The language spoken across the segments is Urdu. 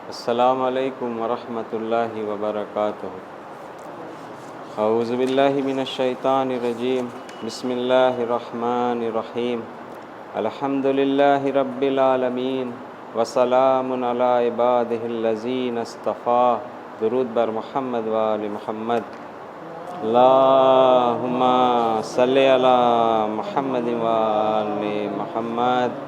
السلام علیکم ورحمۃ اللہ وبرکاتہ۔ اعوذ باللہ من الشیطان الرجیم، بسم اللہ الرحمن الرحیم، الحمد للہ رب العالمین وسلام علی عبادہ الذین اصطفیٰ۔ درود بر محمد و آل محمد۔ اللہم صلی علی محمد و آل محمد۔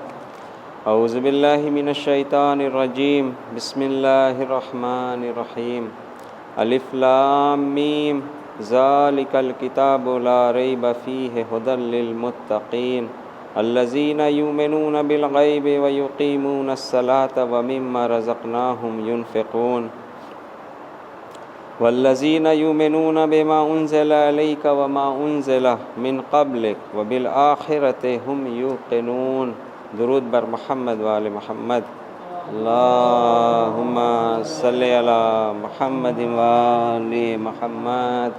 اعوذ باللہ من الشیطان الرجیم، بسم اللہ الرحمن الرحیم، الف لام میم، ذالک الکتاب لا ریب فیہ ھدی للمتقین الذین یؤمنون بالغیب ویقیمون الصلاة ومما رزقناہم ینفقون والذین یؤمنون بما انزل الیک وما انزل من قبلک وبالآخرۃ ھم یوقنون۔ درود بر محمد و آل محمد۔ اللہم صلی علی محمد و آل محمد۔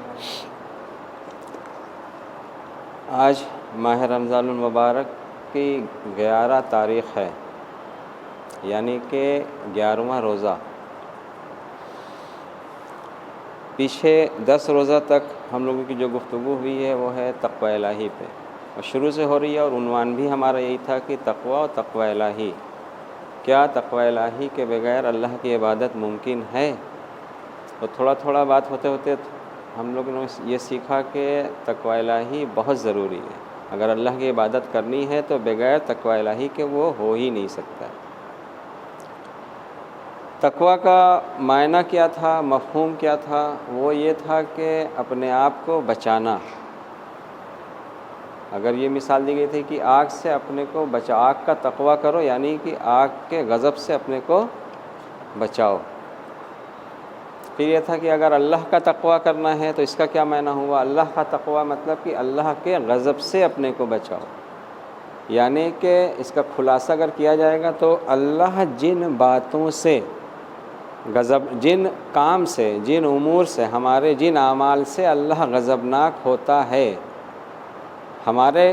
آج ماہ رمضان المبارک کی 11 تاریخ ہے، یعنی کہ 11واں روزہ۔ پیچھے 10 روزہ تک ہم لوگوں کی جو گفتگو ہوئی ہے وہ ہے تقوی الہی پہ، اور شروع سے ہو رہی ہے، اور عنوان بھی ہمارا یہی تھا کہ تقوی و تقوی الہی۔ کیا تقوی الہی کے بغیر اللہ کی عبادت ممکن ہے؟ تو تھوڑا تھوڑا بات ہوتے ہوتے ہم لوگوں نے یہ سیکھا کہ تقوی الہی بہت ضروری ہے۔ اگر اللہ کی عبادت کرنی ہے تو بغیر تقوی الہی کے وہ ہو ہی نہیں سکتا۔ تقوی کا معنی کیا تھا، مفہوم کیا تھا؟ وہ یہ تھا کہ اپنے آپ کو بچانا۔ اگر یہ مثال دی گئی تھی کہ آگ سے اپنے کو بچا، آگ کا تقوی کرو، یعنی کہ آگ کے غضب سے اپنے کو بچاؤ۔ پھر یہ تھا کہ اگر اللہ کا تقوی کرنا ہے تو اس کا کیا معنی ہوا؟ اللہ کا تقوی مطلب کہ اللہ کے غضب سے اپنے کو بچاؤ، یعنی کہ اس کا خلاصہ اگر کیا جائے گا تو اللہ جن باتوں سے غضب، جن کام سے، جن امور سے، ہمارے جن اعمال سے اللہ غضبناک ہوتا ہے، ہمارے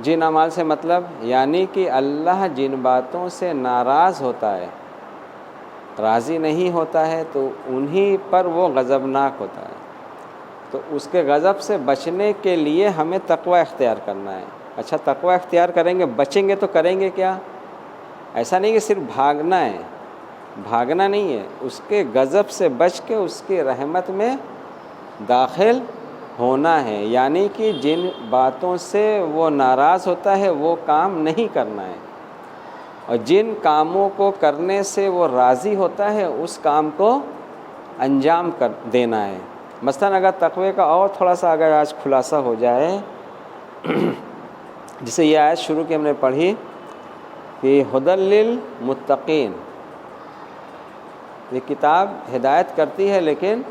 جن اعمال سے مطلب یعنی کہ اللہ جن باتوں سے ناراض ہوتا ہے، راضی نہیں ہوتا ہے، تو انہی پر وہ غضبناک ہوتا ہے۔ تو اس کے غضب سے بچنے کے لیے ہمیں تقوی اختیار کرنا ہے۔ اچھا، تقوی اختیار کریں گے، بچیں گے تو کریں گے کیا؟ ایسا نہیں کہ صرف بھاگنا ہے، بھاگنا نہیں ہے، اس کے غضب سے بچ کے اس کی رحمت میں داخل ہونا ہے، یعنی کہ جن باتوں سے وہ ناراض ہوتا ہے وہ کام نہیں کرنا ہے، اور جن کاموں کو کرنے سے وہ راضی ہوتا ہے اس کام کو انجام کر دینا ہے۔ مثلا اگر تقوی کا اور تھوڑا سا اگر آج خلاصہ ہو جائے، جسے یہ آیت شروع کی ہم نے پڑھی کہ ھدی للمتقین، یہ کتاب ہدایت کرتی ہے لیکن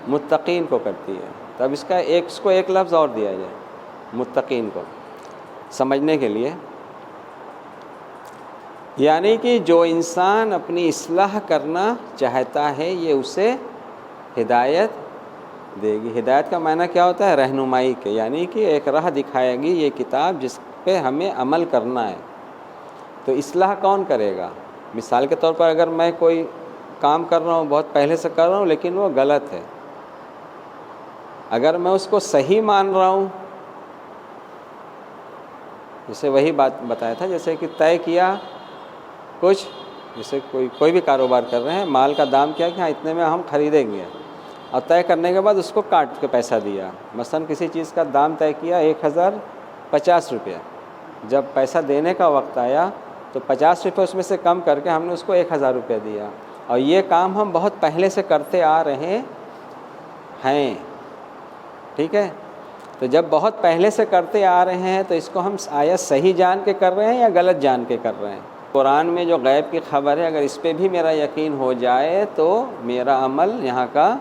متقین کو کرتی ہے۔ تو اب اس کو ایک لفظ اور دیا جائے متقین کو سمجھنے کے لیے، یعنی کہ جو انسان اپنی اصلاح کرنا چاہتا ہے یہ اسے ہدایت دے گی۔ ہدایت کا معنی کیا ہوتا ہے؟ رہنمائی کے، یعنی کہ ایک راہ دکھائے گی یہ کتاب جس پہ ہمیں عمل کرنا ہے۔ تو اصلاح کون کرے گا؟ مثال کے طور پر اگر میں کوئی کام کر رہا ہوں، بہت پہلے سے کر رہا ہوں لیکن وہ غلط ہے، اگر میں اس کو صحیح مان رہا ہوں، جیسے وہی بات بتایا تھا، جیسے کہ طے کیا کچھ، جیسے کوئی بھی کاروبار کر رہے ہیں، مال کا دام کیا کہ ہاں اتنے میں ہم خریدیں گے، اور طے کرنے کے بعد اس کو کاٹ کے پیسہ دیا۔ مثلا کسی چیز کا دام طے کیا 1050 روپیہ، جب پیسہ دینے کا وقت آیا تو 50 روپے اس میں سے کم کر کے ہم نے اس کو 1000 روپیہ دیا، اور یہ کام ہم بہت پہلے سے کرتے آ رہے ہیں، ٹھیک ہے؟ تو جب بہت پہلے سے کرتے آ رہے ہیں تو اس کو ہم آیا صحیح جان کے کر رہے ہیں یا غلط جان کے کر رہے ہیں؟ قرآن میں جو غیب کی خبر ہے، اگر اس پہ بھی میرا یقین ہو جائے تو میرا عمل یہاں کا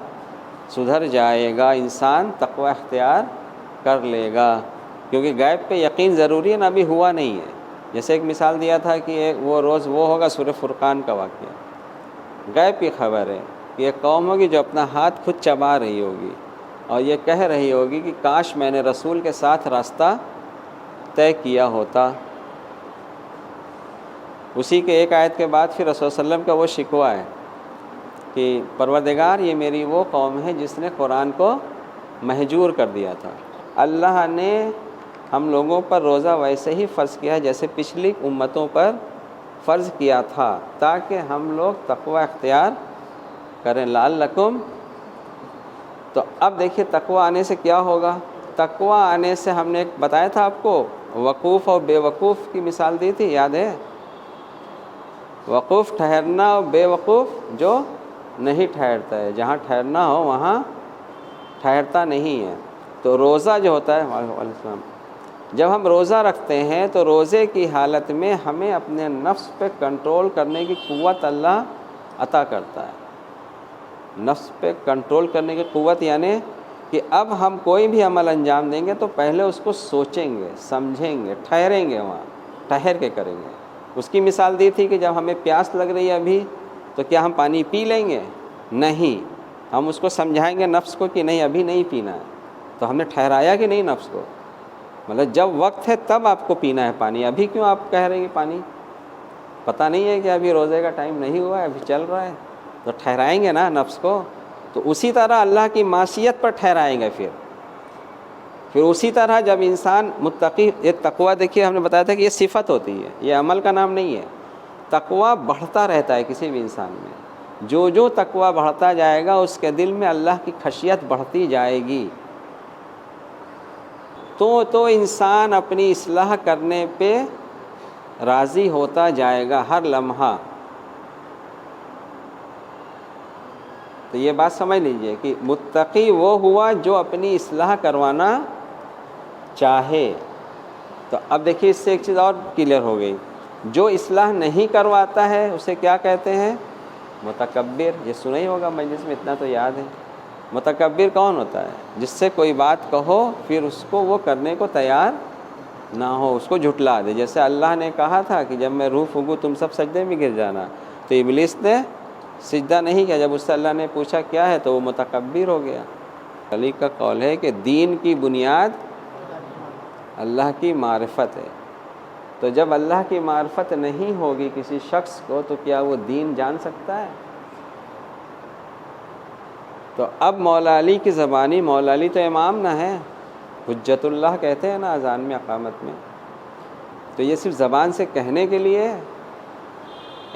سدھر جائے گا، انسان تقوی اختیار کر لے گا، کیونکہ غیب پہ یقین ضروری ہے نا، ابھی ہوا نہیں ہے۔ جیسے ایک مثال دیا تھا کہ وہ روز وہ ہوگا، سورہ فرقان کا واقعہ، غیب کی خبر ہے کہ ایک قوم ہوگی جو اپنا ہاتھ خود چبا رہی ہوگی اور یہ کہہ رہی ہوگی کہ کاش میں نے رسول کے ساتھ راستہ طے کیا ہوتا۔ اسی کے ایک آیت کے بعد پھر رسول صلی اللہ علیہ وسلم کا وہ شکوہ ہے کہ پروردگار یہ میری وہ قوم ہے جس نے قرآن کو مہجور کر دیا تھا. اللہ نے ہم لوگوں پر روزہ ویسے ہی فرض کیا ہے جیسے پچھلی امتوں پر فرض کیا تھا، تاکہ ہم لوگ تقوی اختیار کریں لعلکم. تو اب دیکھیے تقوی آنے سے کیا ہوگا. تقوی آنے سے ہم نے ایک بتایا تھا آپ کو، وقوف اور بے وقوف کی مثال دی تھی، یاد ہے؟ وقوف ٹھہرنا اور بے وقوف جو نہیں ٹھہرتا ہے، جہاں ٹھہرنا ہو وہاں ٹھہرتا نہیں ہے. تو روزہ جو ہوتا ہے، وعلیکم السلام، جب ہم روزہ رکھتے ہیں تو روزے کی حالت میں ہمیں اپنے نفس پہ کنٹرول کرنے کی قوت اللہ عطا کرتا ہے. نفس پہ کنٹرول کرنے کی قوت یعنی کہ اب ہم کوئی بھی عمل انجام دیں گے تو پہلے اس کو سوچیں گے، سمجھیں گے، ٹھہریں گے، وہاں ٹھہر کے کریں گے. اس کی مثال دی تھی کہ جب ہمیں پیاس لگ رہی ہے ابھی تو کیا ہم پانی پی لیں گے؟ نہیں، ہم اس کو سمجھائیں گے نفس کو کہ نہیں ابھی نہیں پینا ہے. تو ہم نے ٹھہرایا کہ نہیں نفس کو، مطلب جب وقت ہے تب آپ کو پینا ہے پانی، ابھی کیوں آپ کہہ رہے ہیں پانی؟ پتہ نہیں ہے کہ ابھی روزے کا ٹائم نہیں ہوا ہے، ابھی چل رہا ہے، تو ٹھہرائیں گے نا نفس کو. تو اسی طرح اللہ کی معصیت پر ٹھہرائیں گے. پھر اسی طرح جب انسان متقی، یہ تقوی دیکھیے ہم نے بتایا تھا کہ یہ صفت ہوتی ہے، یہ عمل کا نام نہیں ہے. تقوی بڑھتا رہتا ہے کسی بھی انسان میں، جو تقوی بڑھتا جائے گا اس کے دل میں اللہ کی خشیت بڑھتی جائے گی. تو انسان اپنی اصلاح کرنے پہ راضی ہوتا جائے گا ہر لمحہ. تو یہ بات سمجھ لیجئے کہ متقی وہ ہوا جو اپنی اصلاح کروانا چاہے. تو اب دیکھیے اس سے ایک چیز اور کلیئر ہو گئی، جو اصلاح نہیں کرواتا ہے اسے کیا کہتے ہیں؟ متکبر. یہ سنا ہی ہوگا مجلس میں، اتنا تو یاد ہے. متکبر کون ہوتا ہے؟ جس سے کوئی بات کہو پھر اس کو وہ کرنے کو تیار نہ ہو، اس کو جھٹلا دے. جیسے اللہ نے کہا تھا کہ جب میں روح پھونکوں تم سب سجدے میں گر جانا، تو ابلیس نے سجدہ نہیں کیا. جب اس سے اللہ نے پوچھا کیا ہے تو وہ متکبر ہو گیا. علی کا قول ہے کہ دین کی بنیاد اللہ کی معرفت ہے. تو جب اللہ کی معرفت نہیں ہوگی کسی شخص کو تو کیا وہ دین جان سکتا ہے؟ تو اب مولا علی کی زبانی، مولا علی تو امام نہ ہے، حجت اللہ کہتے ہیں نا اذان میں، اقامت میں. تو یہ صرف زبان سے کہنے کے لیے.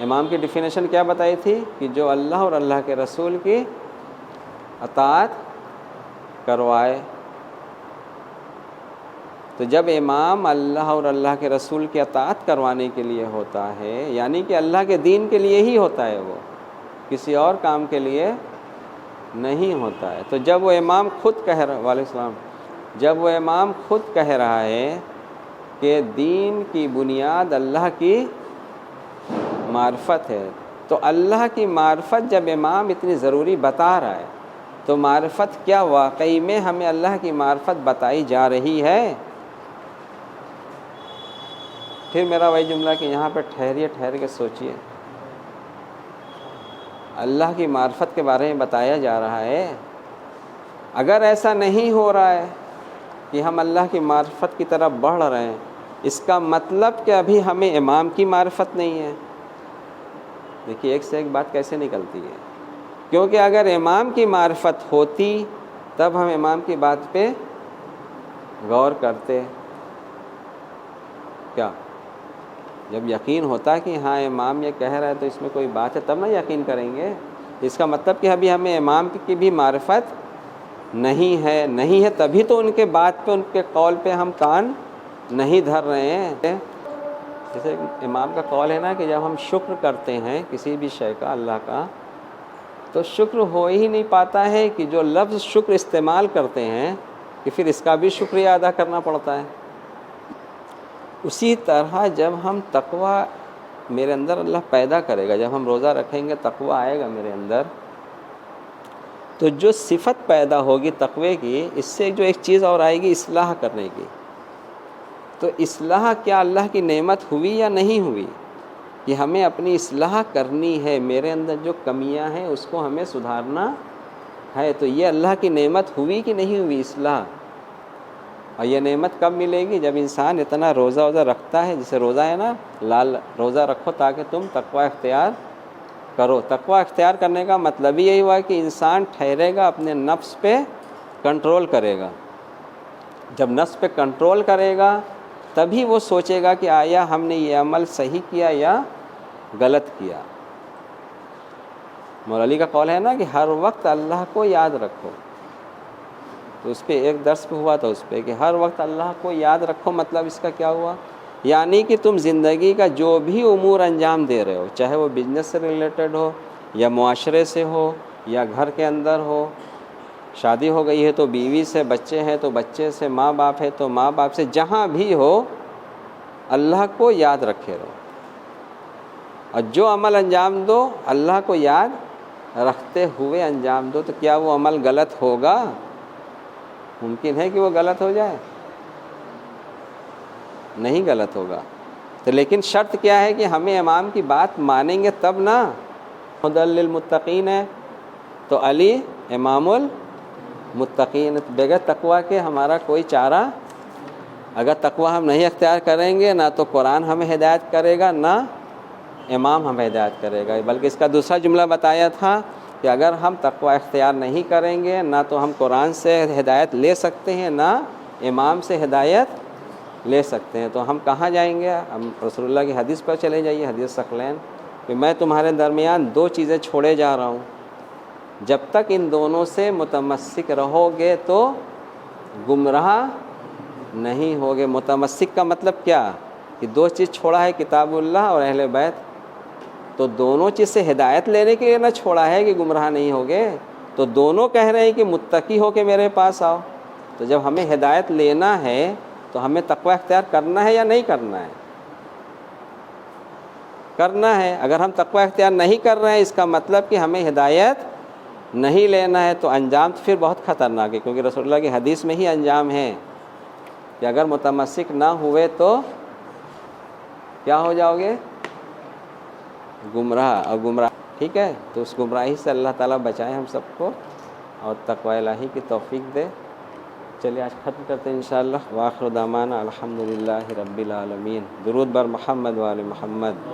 امام کی ڈیفینیشن کیا بتائی تھی کہ جو اللہ اور اللہ کے رسول کی اطاعت کروائے. تو جب امام اللہ اور اللہ کے رسول کی اطاعت کروانے کے لیے ہوتا ہے، یعنی کہ اللہ کے دین کے لیے ہی ہوتا ہے، وہ کسی اور کام کے لیے نہیں ہوتا ہے. تو جب وہ امام خود کہہ رہا، وعلیکم السلام، جب وہ امام خود کہہ رہا ہے کہ دین کی بنیاد اللہ کی معرفت ہے، تو اللہ کی معرفت جب امام اتنی ضروری بتا رہا ہے تو معرفت کیا واقعی میں ہمیں اللہ کی معرفت بتائی جا رہی ہے؟ پھر میرا وہی جملہ کہ یہاں پہ ٹھہر کے سوچئے، اللہ کی معرفت کے بارے میں بتایا جا رہا ہے. اگر ایسا نہیں ہو رہا ہے کہ ہم اللہ کی معرفت کی طرف بڑھ رہے ہیں، اس کا مطلب کہ ابھی ہمیں امام کی معرفت نہیں ہے. دیکھیے ایک سے ایک بات کیسے نکلتی ہے، کیونکہ اگر امام کی معرفت ہوتی تب ہم امام کی بات پہ غور کرتے. کیا جب یقین ہوتا کہ ہاں امام یہ کہہ رہا ہے تو اس میں کوئی بات ہے تب نہ یقین کریں گے. اس کا مطلب کہ ابھی ہمیں امام کی بھی معرفت نہیں ہے تبھی تو ان کے بات پہ، ان کے قول پہ ہم کان نہیں دھر رہے ہیں. جیسے امام کا قول ہے نا کہ جب ہم شکر کرتے ہیں کسی بھی شے کا، اللہ کا، تو شکر ہو ہی نہیں پاتا ہے کہ جو لفظ شکر استعمال کرتے ہیں کہ پھر اس کا بھی شکریہ ادا کرنا پڑتا ہے. اسی طرح جب ہم تقوی میرے اندر اللہ پیدا کرے گا، جب ہم روزہ رکھیں گے تقوی آئے گا میرے اندر، تو جو صفت پیدا ہوگی تقوی کی، اس سے جو ایک چیز اور آئے گی اصلاح کرنے کی. تو اصلاح کیا اللہ کی نعمت ہوئی یا نہیں ہوئی؟ کہ ہمیں اپنی اصلاح کرنی ہے، میرے اندر جو کمیاں ہیں اس کو ہمیں سدھارنا ہے. تو یہ اللہ کی نعمت ہوئی کہ نہیں ہوئی اصلاح؟ اور یہ نعمت کب ملے گی؟ جب انسان اتنا روزہ رکھتا ہے، جیسے روزہ ہے نا، لال روزہ رکھو تاکہ تم تقوی اختیار کرو۔ تقوی اختیار کرنے کا مطلب ہی یہی ہوا کہ انسان ٹھہرے گا، اپنے نفس پہ کنٹرول کرے گا۔ جب نفس پہ کنٹرول کرے گا تبھی وہ سوچے گا کہ آیا ہم نے یہ عمل صحیح کیا یا غلط کیا۔ مولا علی کا قول ہے نا کہ ہر وقت اللہ کو یاد رکھو، تو اس پہ ایک درس پہ ہوا تھا اس پہ کہ ہر وقت اللہ کو یاد رکھو، مطلب اس کا کیا ہوا؟ یعنی کہ تم زندگی کا جو بھی امور انجام دے رہے ہو، چاہے وہ بزنس سے ریلیٹڈ ہو یا معاشرے سے ہو یا گھر کے اندر ہو، شادی ہو گئی ہے تو بیوی سے، بچے ہیں تو بچے سے، ماں باپ ہے تو ماں باپ سے، جہاں بھی ہو اللہ کو یاد رکھے رہو، اور جو عمل انجام دو اللہ کو یاد رکھتے ہوئے انجام دو۔ تو کیا وہ عمل غلط ہوگا؟ ممکن ہے کہ وہ غلط ہو جائے؟ نہیں غلط ہوگا۔ تو لیکن شرط کیا ہے کہ ہمیں امام کی بات مانیں گے تب نا۔ ہدی للمتقین ہے تو علی امام المتقین، بغیر تقوی کے ہمارا کوئی چارہ، اگر تقوی ہم نہیں اختیار کریں گے نہ تو قرآن ہمیں ہدایت کرے گا نہ امام ہمیں ہدایت کرے گا۔ بلکہ اس کا دوسرا جملہ بتایا تھا کہ اگر ہم تقوی اختیار نہیں کریں گے نہ تو ہم قرآن سے ہدایت لے سکتے ہیں نہ امام سے ہدایت لے سکتے ہیں۔ تو ہم کہاں جائیں گے؟ ہم رسول اللہ کی حدیث پر چلے جائیے، حدیث ثقلین، کہ میں تمہارے درمیان دو چیزیں چھوڑے جا رہا ہوں، جب تک ان دونوں سے متمسک رہو گے تو گمراہ نہیں ہوگے۔ متمسک کا مطلب کیا؟ کہ دو چیز چھوڑا ہے، کتاب اللہ اور اہل بیت، تو دونوں چیز سے ہدایت لینے کے لیے نہ چھوڑا ہے کہ گمراہ نہیں ہوگے، تو دونوں کہہ رہے ہیں کہ متقی ہو کے میرے پاس آؤ۔ تو جب ہمیں ہدایت لینا ہے تو ہمیں تقوی اختیار کرنا ہے یا نہیں کرنا ہے؟ کرنا ہے۔ اگر ہم تقوی اختیار نہیں کر رہے ہیں اس کا مطلب کہ ہمیں ہدایت نہیں لینا ہے، تو انجام تو پھر بہت خطرناک ہے، کیونکہ رسول اللہ کی حدیث میں ہی انجام ہے کہ اگر متمسک نہ ہوئے تو کیا ہو جاؤ گے؟ گمراہ، اور گمراہ، ٹھیک ہے؟ تو اس گمراہی سے اللہ تعالیٰ بچائے ہم سب کو اور تقوی الہی کی توفیق دے۔ چلیے آج ختم کرتے ہیں انشاءاللہ۔ وآخر دعوانا الحمدللہ رب العالمین۔ درود بر محمد و آل محمد۔